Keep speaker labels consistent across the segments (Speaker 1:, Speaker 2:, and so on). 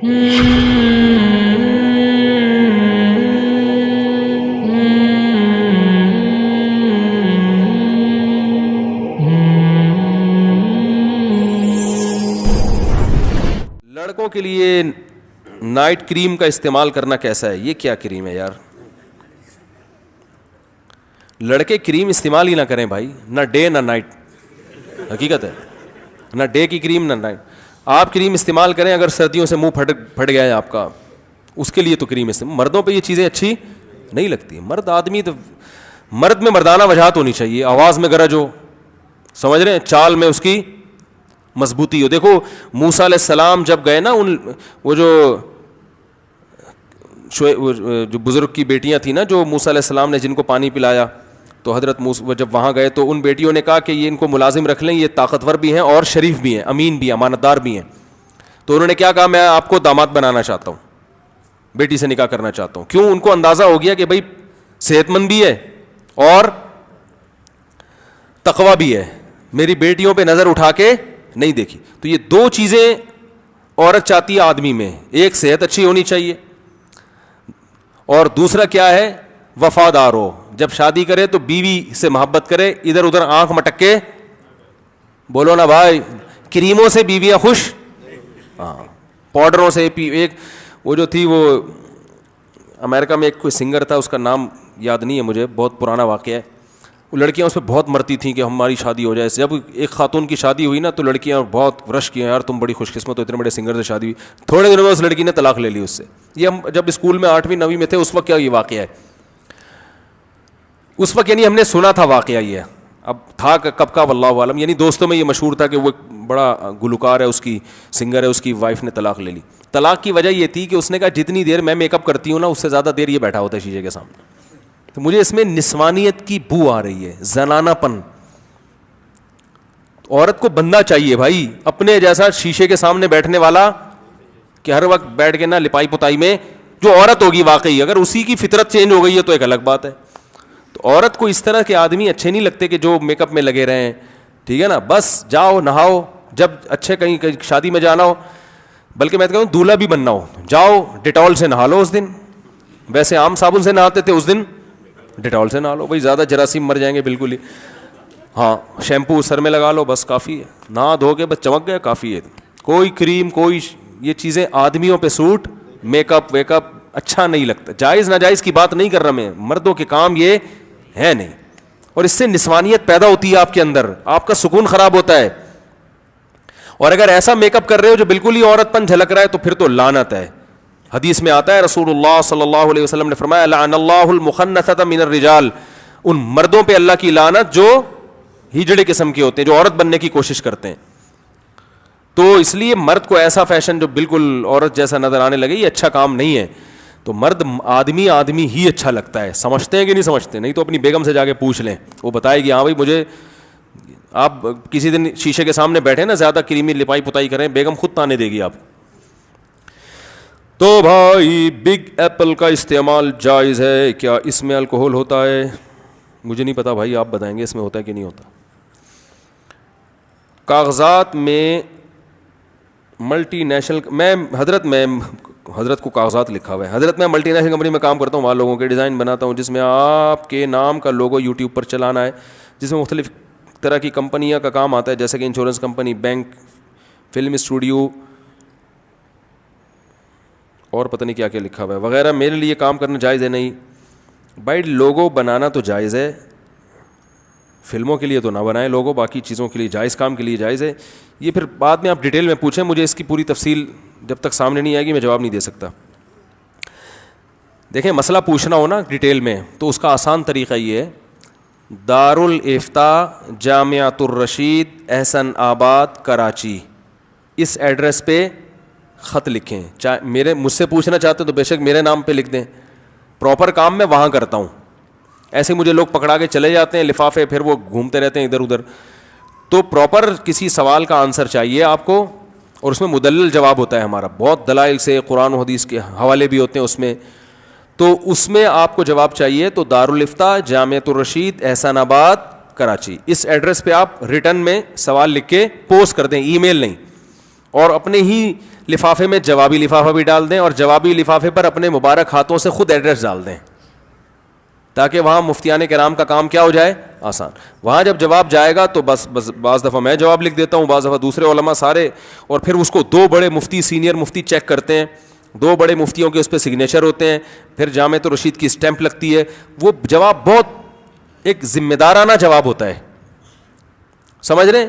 Speaker 1: لڑکوں کے لیے نائٹ کریم کا استعمال کرنا کیسا ہے؟ یہ کیا کریم ہے یار؟ لڑکے کریم استعمال ہی نہ کریں بھائی, نہ ڈے نہ نائٹ. حقیقت ہے, نہ ڈے کی کریم نہ نائٹ. آپ کریم استعمال کریں اگر سردیوں سے منہ پھٹ گیا ہے آپ کا, اس کے لیے تو کریم استعمال. مردوں پہ یہ چیزیں اچھی نہیں لگتی. مرد آدمی تو مرد میں مردانہ وجاہت ہونی چاہیے, آواز میں گرج ہو, سمجھ رہے ہیں, چال میں اس کی مضبوطی ہو. دیکھو موسیٰ علیہ السلام جب گئے نا, وہ جو بزرگ کی بیٹیاں تھیں نا, جو موسیٰ علیہ السلام نے جن کو پانی پلایا, تو حضرت موسیٰ جب وہاں گئے تو ان بیٹیوں نے کہا کہ یہ ان کو ملازم رکھ لیں, یہ طاقتور بھی ہیں اور شریف بھی ہیں, امین بھی ہیں, امانت دار بھی ہیں. تو انہوں نے کیا کہا, میں آپ کو داماد بنانا چاہتا ہوں, بیٹی سے نکاح کرنا چاہتا ہوں. کیوں؟ ان کو اندازہ ہو گیا کہ بھائی صحت مند بھی ہے اور تقویٰ بھی ہے, میری بیٹیوں پہ نظر اٹھا کے نہیں دیکھی. تو یہ دو چیزیں عورت چاہتی ہے آدمی میں, ایک صحت اچھی ہونی چاہیے, اور دوسرا کیا ہے, وفادار ہو. جب شادی کرے تو بیوی سے محبت کرے, ادھر ادھر آنکھ مٹک کے بولو نا بھائی, کریموں سے بیویاں خوش, ہاں پاؤڈروں سے. ایک وہ جو تھی, وہ امریکہ میں ایک کوئی سنگر تھا, اس کا نام یاد نہیں ہے مجھے, بہت پرانا واقعہ ہے. وہ لڑکیاں اس پہ بہت مرتی تھیں کہ ہماری شادی ہو جائے. جب ایک خاتون کی شادی ہوئی نا, تو لڑکیاں بہت رش کیا, یار تم بڑی خوش قسمت ہو, اتنے بڑے سنگر سے شادی ہوئی. تھوڑے دنوں میں اس لڑکی نے طلاق لے لی اس سے. یہ ہم جب اسکول میں 8ویں 9ویں میں تھے اس وقت کیا یہ واقعہ ہے, اس وقت یعنی ہم نے سنا تھا واقعہ یہ, اب تھا کب کا واللہ عالم. یعنی دوستوں میں یہ مشہور تھا کہ وہ بڑا گلوکار ہے, اس کی سنگر ہے, اس کی وائف نے طلاق لے لی. طلاق کی وجہ یہ تھی کہ اس نے کہا جتنی دیر میں میک اپ کرتی ہوں نا, اس سے زیادہ دیر یہ بیٹھا ہوتا ہے شیشے کے سامنے. تو مجھے اس میں نسوانیت کی بو آ رہی ہے, زنانہ پن. عورت کو بندہ چاہیے بھائی, اپنے جیسا شیشے کے سامنے بیٹھنے والا, کہ ہر وقت بیٹھ کے نا لپائی پتائی میں. جو عورت ہوگی واقعی, اگر اسی کی فطرت چینج ہو گئی ہے تو ایک الگ بات ہے. تو عورت کو اس طرح کے آدمی اچھے نہیں لگتے کہ جو میک اپ میں لگے رہیں, ٹھیک ہے نا. بس جاؤ نہاؤ, جب اچھے کہیں شادی میں جانا ہو, بلکہ میں تو کہوں دولہا بھی بننا ہو, جاؤ ڈیٹول سے نہا لو اس دن. ویسے عام صابن سے نہاتے تھے, اس دن ڈیٹول سے نہا لو بھائی, زیادہ جراثیم مر جائیں گے بالکل ہی. ہاں شیمپو سر میں لگا لو, بس کافی ہے. نہا دھو کے بس چمک گئے, کافی ہے. کوئی کریم, کوئی یہ چیزیں آدمیوں پہ suit, makeup wake up اچھا نہیں لگتا. جائز ناجائز کی بات نہیں کر رہا میں, مردوں کے کام یہ ہے نہیں. اور اس سے نسوانیت پیدا ہوتی ہے آپ کے اندر, آپ کا سکون خراب ہوتا ہے. اور اگر ایسا میک اپ کر رہے ہو جو بالکل ہی عورت پن جھلک رہا ہے, تو پھر تو لعنت ہے. حدیث میں آتا ہے, رسول اللہ صلی اللہ علیہ وسلم نے فرمایا, لعن اللہ المخنثۃ من الرجال, ان مردوں پہ اللہ کی لعنت جو ہجڑے قسم کے ہوتے ہیں, جو عورت بننے کی کوشش کرتے ہیں. تو اس لیے مرد کو ایسا فیشن جو بالکل عورت جیسا نظر آنے لگے, یہ اچھا کام نہیں ہے. تو مرد آدمی ہی اچھا لگتا ہے. سمجھتے ہیں کہ نہیں سمجھتے؟ نہیں تو اپنی بیگم سے جا کے پوچھ لیں, وہ بتائے گی. ہاں بھائی مجھے, آپ کسی دن شیشے کے سامنے بیٹھے نا, زیادہ کریمی لپائی پتائی کریں, بیگم خود تانے دے گی آپ. تو بھائی بگ ایپل کا استعمال جائز ہے کیا؟ اس میں الکوہل ہوتا ہے؟ مجھے نہیں پتا بھائی, آپ بتائیں گے اس میں ہوتا ہے کہ نہیں ہوتا. کاغذات میں ملٹی نیشنل, میں حضرت کو کاغذات لکھا ہوا ہے. حضرت میں ملٹی نیشنل کمپنی میں کام کرتا ہوں, وہاں لوگوں کے ڈیزائن بناتا ہوں, جس میں آپ کے نام کا لوگو یوٹیوب پر چلانا ہے, جس میں مختلف طرح کی کمپنیاں کا کام آتا ہے, جیسے کہ insurance company, bank, film studio, اور پتہ نہیں کیا کیا لکھا ہوا ہے وغیرہ. میرے لیے کام کرنا جائز ہے؟ نہیں بھائی, لوگو بنانا تو جائز ہے, فلموں کے لیے تو نہ بنائیں لوگو, باقی چیزوں کے لیے جائز, کام کے لیے جائز ہے. یہ پھر بعد میں آپ ڈیٹیل میں پوچھیں, مجھے اس کی پوری تفصیل جب تک سامنے نہیں آئے گی میں جواب نہیں دے سکتا. دیکھیں مسئلہ پوچھنا ہو نا ڈیٹیل میں, تو اس کا آسان طریقہ یہ ہے, دارالفتاء جامعۃ الرشید احسن آباد کراچی, اس ایڈریس پہ خط لکھیں. چاہے مجھ سے پوچھنا چاہتے تو بے شک میرے نام پہ لکھ دیں, پراپر کام میں وہاں کرتا ہوں. ایسے مجھے لوگ پکڑا کے چلے جاتے ہیں لفافے, پھر وہ گھومتے رہتے ہیں ادھر ادھر. تو پراپر کسی سوال کا آنسر چاہیے آپ کو, اور اس میں مدلل جواب ہوتا ہے ہمارا, بہت دلائل سے, قرآن و حدیث کے حوالے بھی ہوتے ہیں اس میں. تو اس میں آپ کو جواب چاہیے تو دارالفتاء جامعۃ الرشید احسان آباد کراچی, اس ایڈریس پہ آپ ریٹرن میں سوال لکھ کے پوسٹ کر دیں, ای میل نہیں. اور اپنے ہی لفافے میں جوابی لفافہ بھی ڈال دیں, اور جوابی لفافے پر اپنے مبارک ہاتھوں سے خود ایڈریس ڈال دیں, تاکہ وہاں مفتیان کرام کا کام کیا ہو جائے, آسان. وہاں جب جواب جائے گا تو بس بعض دفعہ میں جواب لکھ دیتا ہوں, بعض دفعہ دوسرے علماء سارے, اور پھر اس کو 2 بڑے مفتی سینئر مفتی چیک کرتے ہیں, 2 بڑے مفتیوں کے اس پہ سگنیچر ہوتے ہیں, پھر جامعۃ الرشید کی اسٹیمپ لگتی ہے. وہ جواب بہت ایک ذمہ دارانہ جواب ہوتا ہے, سمجھ رہے ہیں,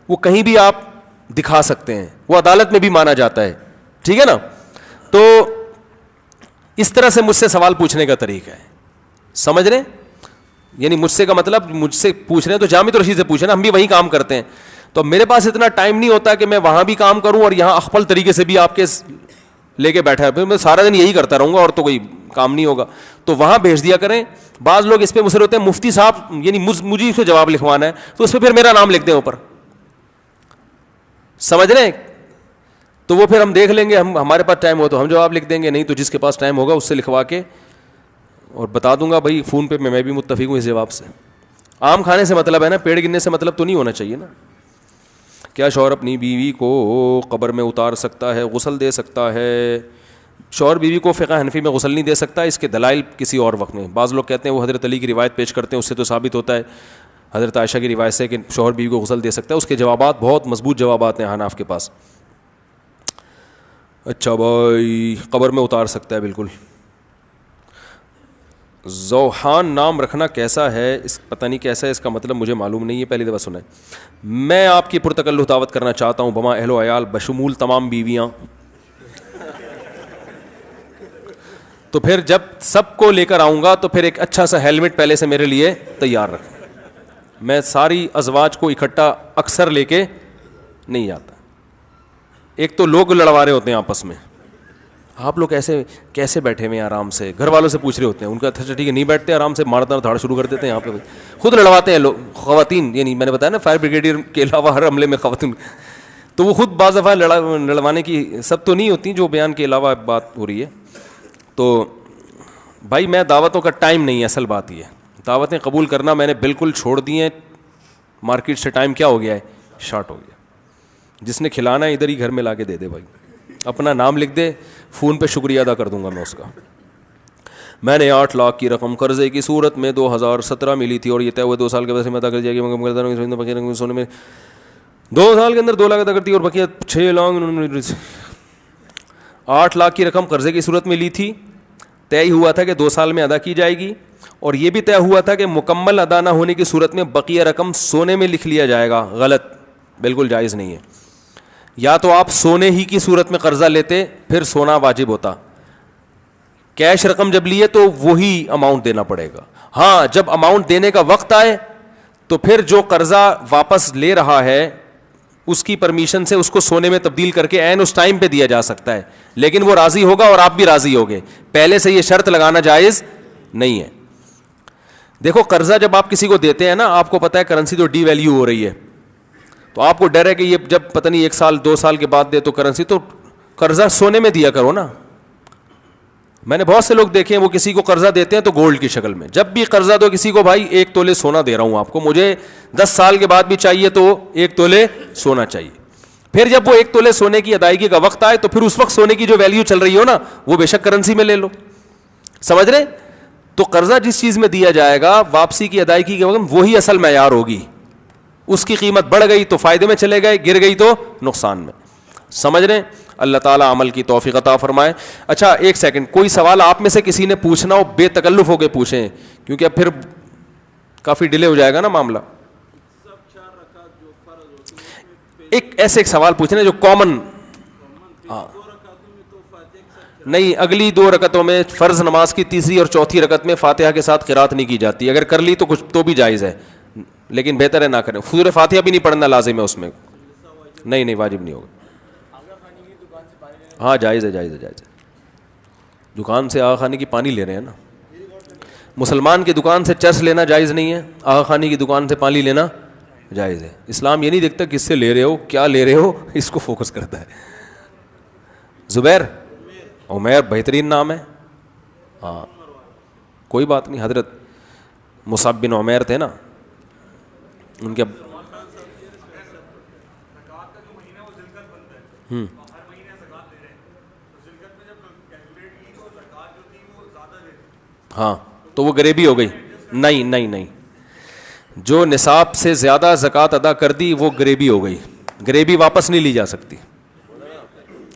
Speaker 1: وہ کہیں بھی آپ دکھا سکتے ہیں, وہ عدالت میں بھی مانا جاتا ہے, ٹھیک ہے نا. تو اس طرح سے مجھ سے سوال پوچھنے کا طریقہ ہے, سمجھ رہے ہیں, یعنی مجھ سے کا مطلب مجھ سے پوچھ رہے ہیں تو جامعۃ الرشید سے پوچھ رہے ہیں, ہم بھی وہیں کام کرتے ہیں. تو میرے پاس اتنا ٹائم نہیں ہوتا کہ میں وہاں بھی کام کروں اور یہاں اخپل طریقے سے بھی آپ کے لے کے بیٹھا ہے, پھر میں سارا دن یہی کرتا رہوں گا اور تو کوئی کام نہیں ہوگا. تو وہاں بھیج دیا کریں. بعض لوگ اس پہ مصر ہوتے ہیں مفتی صاحب یعنی مجھے اس کو جواب لکھوانا ہے, تو اس پہ پھر میرا نام لکھ دیں اوپر, سمجھ رہے ہیں. تو وہ پھر ہم دیکھ لیں گے, ہمارے پاس ٹائم ہو تو ہم جواب لکھ دیں گے, نہیں تو جس کے پاس ٹائم ہوگا اس سے لکھوا کے اور بتا دوں گا بھائی فون پہ میں بھی متفق ہوں اس جواب سے. آم کھانے سے مطلب ہے نا, پیڑ گرنے سے مطلب تو نہیں ہونا چاہیے نا. کیا شوہر اپنی بیوی کو قبر میں اتار سکتا ہے, غسل دے سکتا ہے؟ شوہر بیوی کو فقہ حنفی میں غسل نہیں دے سکتا, اس کے دلائل کسی اور وقت میں. بعض لوگ کہتے ہیں وہ حضرت علی کی روایت پیش کرتے ہیں, اس سے تو ثابت ہوتا ہے حضرت عائشہ کی روایت سے کہ شوہر بیوی کو غسل دے سکتا ہے. اس کے جوابات بہت مضبوط جوابات ہیں حناف کے پاس. اچھا بھائی, قبر میں اتار سکتا ہے بالکل. ذوحان نام رکھنا کیسا ہے؟ اس پتہ نہیں کیسا ہے, اس کا مطلب مجھے معلوم نہیں ہے, پہلی دفعہ سنا ہے. میں آپ کی پرتکلف دعوت کرنا چاہتا ہوں بما اہل و عیال بشمول تمام بیویاں. تو پھر جب سب کو لے کر آؤں گا تو پھر ایک اچھا سا ہیلمٹ پہلے سے میرے لیے تیار رکھ. میں ساری ازواج کو اکٹھا اکثر لے کے نہیں جاتا. ایک تو لوگ لڑوا رہے ہوتے ہیں آپس میں, آپ لوگ ایسے کیسے بیٹھے ہوئے ہیں آرام سے, گھر والوں سے پوچھ رہے ہوتے ہیں, ان کا اچھا ٹھیک ہے نہیں بیٹھتے آرام سے, مارنا دھاڑ شروع کر دیتے ہیں. یہاں پہ خود لڑواتے ہیں لوگ, خواتین, یعنی میں نے بتایا نا فائر بریگیڈیئر کے علاوہ ہر عملے میں خواتین, تو وہ خود بعض دفعہ لڑوانے کی سب تو نہیں ہوتی جو بیان کے علاوہ بات ہو رہی ہے. تو بھائی میں دعوتوں کا ٹائم نہیں ہے, اصل بات یہ ہے دعوتیں قبول کرنا میں نے بالکل چھوڑ دی ہیں. مارکیٹ سے ٹائم کیا ہو گیا ہے, شارٹ ہو گیا. جس نے کھلانا ہے ادھر ہی گھر میں لا کے دے دے بھائی, اپنا نام لکھ دے, فون پہ شکریہ ادا کر دوں گا میں اس کا. میں نے 8 لاکھ کی رقم قرضے کی صورت میں 2017 ملی تھی, اور یہ طے ہوئے 2 سال کے بعد میں ادا کر جائے گی, مگر سونے میں 2 سال کے اندر 2 لاکھ ادا کرتی ہے, اور بقیہ 6 لاکھ. 8 لاکھ کی رقم قرضے کی صورت میں لی تھی, طے ہوا تھا کہ 2 سال میں ادا کی جائے گی, اور یہ بھی طے ہوا تھا کہ مکمل ادا نہ ہونے کی صورت میں بقیہ رقم سونے میں لکھ لیا جائے گا. غلط, بالکل جائز نہیں ہے. یا تو آپ سونے ہی کی صورت میں قرضہ لیتے پھر سونا واجب ہوتا, کیش رقم جب لیے تو وہی اماؤنٹ دینا پڑے گا. ہاں جب اماؤنٹ دینے کا وقت آئے تو پھر جو قرضہ واپس لے رہا ہے اس کی پرمیشن سے اس کو سونے میں تبدیل کر کے عین اس ٹائم پہ دیا جا سکتا ہے, لیکن وہ راضی ہوگا اور آپ بھی راضی ہوگے. پہلے سے یہ شرط لگانا جائز نہیں ہے. دیکھو قرضہ جب آپ کسی کو دیتے ہیں نا, آپ کو پتہ ہے کرنسی تو ڈی ویلیو ہو رہی ہے, تو آپ کو ڈر ہے کہ یہ جب پتہ نہیں 1 سال 2 سال کے بعد دے تو کرنسی, تو قرضہ سونے میں دیا کرو نا. میں نے بہت سے لوگ دیکھے ہیں وہ کسی کو قرضہ دیتے ہیں تو گولڈ کی شکل میں. جب بھی قرضہ دو کسی کو, بھائی 1 تولے سونا دے رہا ہوں آپ کو, مجھے 10 سال کے بعد بھی چاہیے تو 1 تولے سونا چاہیے. پھر جب وہ 1 تولے سونے کی ادائیگی کا وقت آئے تو پھر اس وقت سونے کی جو ویلیو چل رہی ہو نا وہ بے شک کرنسی میں لے لو, سمجھ رہے. تو قرضہ جس چیز میں دیا جائے گا واپسی کی ادائیگی کے وقت وہی اصل معیار ہوگی. اس کی قیمت بڑھ گئی تو فائدے میں چلے گئے, گر گئی تو نقصان میں, سمجھ رہے. اللہ تعالیٰ عمل کی توفیق عطا فرمائے. اچھا 1 سیکنڈ, کوئی سوال آپ میں سے کسی نے پوچھنا ہو بے تکلف ہو کے پوچھیں, کیونکہ اب پھر کافی ڈیلے ہو جائے گا نا معاملہ. ایک سوال پوچھنا جو کامن, ہاں نہیں, اگلی 2 رکعتوں میں فرض نماز کی تیسری اور چوتھی رکعت میں فاتحہ کے ساتھ قرات نہیں کی جاتی. اگر کر لی تو کچھ تو بھی جائز ہے, لیکن بہتر ہے نہ کریں. سورہ فاتحہ بھی نہیں پڑھنا لازم ہے اس میں, نہیں واجب نہیں ہوگا. ہاں جائز ہے, جائز ہے. دکان سے آغا خانی کی پانی لے رہے ہیں نا, مسلمان کی دکان سے چرس لینا جائز نہیں ہے, آغا خانی کی دکان سے پانی لینا جائز ہے. اسلام یہ نہیں دیکھتا کس سے لے رہے ہو, کیا لے رہے ہو, اس کو فوکس کرتا ہے. زبیر, عمیر بہترین نام ہے, ہاں کوئی بات نہیں. حضرت مصعب بن عمیر تھے نا, ان کے ہاں تو وہ غریبی ہو گئی. نہیں نہیں نہیں, جو نصاب سے زیادہ زکوٰۃ ادا کر دی وہ غریبی ہو گئی. غریبی واپس نہیں لی جا سکتی.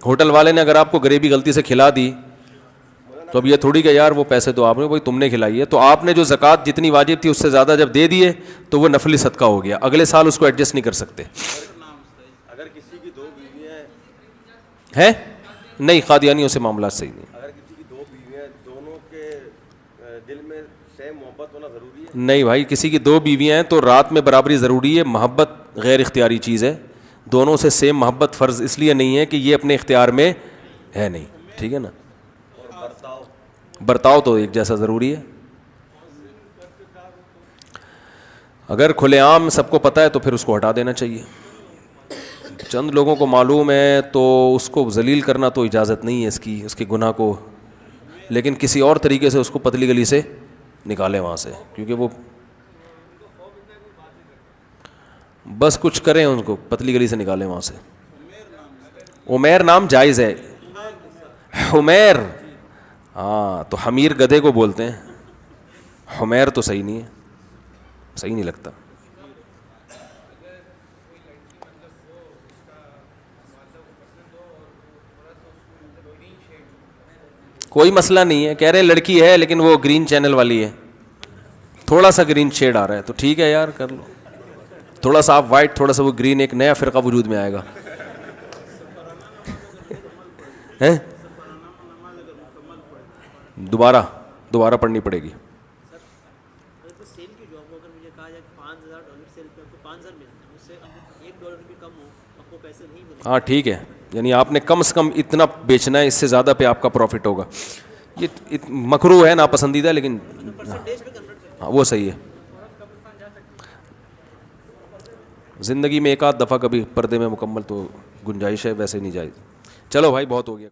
Speaker 1: ہوٹل والے نے اگر آپ کو غریبی غلطی سے کھلا دی تو اب یہ تھوڑی کہ یار وہ پیسے تو آپ نے بھائی تم نے کھلائی ہے, تو آپ نے جو زکوٰۃ جتنی واجب تھی اس سے زیادہ جب دے دیے تو وہ نفلی صدقہ ہو گیا, اگلے سال اس کو ایڈجسٹ نہیں کر سکتے.
Speaker 2: اگر کسی کی 2 بیویاں
Speaker 1: ہیں نہیں, قادیانیوں سے معاملات صحیح نہیں.
Speaker 2: اگر کسی کی 2 بیویاں دونوں کے دل میں سیم محبت ہونا ضروری ہے؟
Speaker 1: نہیں بھائی, کسی کی 2 بیویاں ہیں تو رات میں برابری ضروری ہے. محبت غیر اختیاری چیز ہے, دونوں سے سیم محبت فرض اس لیے نہیں ہے کہ یہ اپنے اختیار میں ہے نہیں, ٹھیک ہے نا. برتاؤ تو ایک جیسا ضروری ہے. اگر کھلے عام سب کو پتہ ہے تو پھر اس کو ہٹا دینا چاہیے. چند لوگوں کو معلوم ہے تو اس کو ذلیل کرنا تو اجازت نہیں ہے اس کے گناہ کو, لیکن کسی اور طریقے سے اس کو پتلی گلی سے نکالیں وہاں سے, کیونکہ وہ بس کچھ کریں ان کو پتلی گلی سے نکالیں وہاں سے. عمیر نام جائز ہے. حمیر, ہاں تو حمیر گدھے کو بولتے ہیں, حمیر تو صحیح نہیں ہے, صحیح نہیں لگتا. کوئی مسئلہ نہیں ہے, کہہ رہے لڑکی ہے لیکن وہ گرین چینل والی ہے, تھوڑا سا گرین شیڈ آ رہا ہے تو ٹھیک ہے یار کر لو. تھوڑا سا آپ وائٹ تھوڑا سا وہ گرین, ایک نیا فرقہ وجود میں آئے گا. دوبارہ پڑھنی پڑے گی. ہاں ٹھیک ہے, یعنی آپ نے کم سے کم اتنا بیچنا ہے, اس سے زیادہ پہ آپ کا پروفٹ ہوگا. یہ مکروہ ہے, ناپسندیدہ, لیکن ہاں وہ صحیح ہے. زندگی میں ایک آدھ دفعہ کبھی پردے میں مکمل تو گنجائش ہے, ویسے نہیں جائز. چلو بھائی بہت ہو گیا.